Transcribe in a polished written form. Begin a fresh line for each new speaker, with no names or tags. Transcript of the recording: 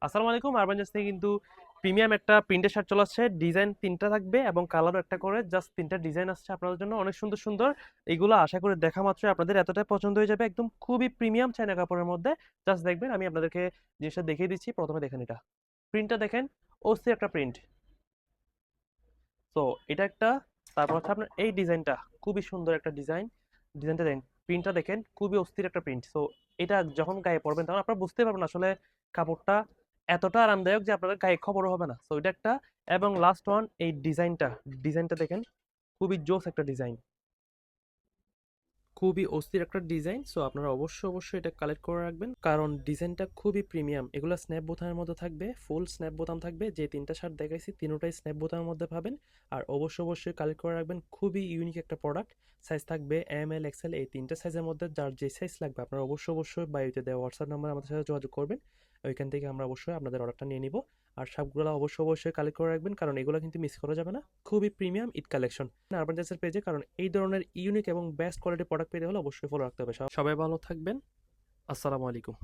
আসসালামু আলাইকুম। Urban jars থেকে কিন্তু প্রিমিয়াম একটা প্রিন্টের শার্ট চলে আসছে। ডিজাইন ৩ টা থাকবে এবং কালারও একটা করে। জাস্ট ৩ টা ডিজাইন আসছে আপনাদের জন্য। অনেক সুন্দর, সুন্দর। এগুলো আশা করি দেখা মাত্রই আপনাদের এতটাই পছন্দ হয়ে যাবে। একদম খুবই প্রিমিয়াম চায়না কাপড়ের মধ্যে। জাস্ট দেখবেন আমি আপনাদেরকে জিনিসটা দেখিয়ে দিচ্ছি। ১ম এ দেখেন এটা। প্রিন্টটা দেখেন, অস্থির একটা প্রিন্ট। সো এটা একটা, তারপর হচ্ছে আপনার এই ডিজাইনটা খুবই সুন্দর একটা ডিজাইন। ডিজাইনটা দেখেন, প্রিন্টটা দেখেন, খুবই অস্থির একটা প্রিন্ট। সো এটা যখন গায়ে পরবেন তখন আপনারা বুঝতে পারবেন আসলে কাপড়টা এতটা আরামদায়ক যে আপনাদের গায়ে খবরও হবে না। সো এটা একটা। এবং লাস্ট ওয়ান, এই ডিজাইনটা, ডিজাইনটা দেখেন, খুবই জোস একটা ডিজাইন, খুবই অস্থির একটা ডিজাইন। সো আপনারা অবশ্যই এটা কালেক্ট করে রাখবেন, কারণ ডিজাইনটা খুবই প্রিমিয়াম। এগুলো স্ন্যাপ বোতামের মধ্যে থাকবে, ফুল স্ন্যাপ বোতাম থাকবে। যে ৩টা শার্ট দেখাইছি তিনোটাই স্ন্যাপ বোতামের মধ্যে পাবেন। আর অবশ্যই কালেক্ট করে রাখবেন, খুবই ইউনিক একটা প্রোডাক্ট। সাইজ থাকবে এম এল এক্সেল, এই ৩টা সাইজের মধ্যে যার যে সাইজ লাগবে আপনারা অবশ্যই বায়োতে দেওয়া হোয়াটসঅ্যাপ নাম্বার আমাদের সাথে যোগাযোগ করবেন। ওইখান থেকে আমরা অবশ্যই আপনাদের অর্ডারটা নিয়ে নিব। আর সবগুলো অবশ্যই কালেক্ট করে রাখবেন, কারণ এগুলো কিন্তু মিস করা যাবে না। খুবই প্রিমিয়াম ঈদ কালেকশন আরবান ড্রেসের পেজে, কারণ এই ধরনের ইউনিক এবং বেস্ট কোয়ালিটি প্রোডাক্ট পেতে হলে অবশ্যই ফলো রাখতে হবে। সবাই ভালো থাকবেন। আসসালামু আলাইকুম।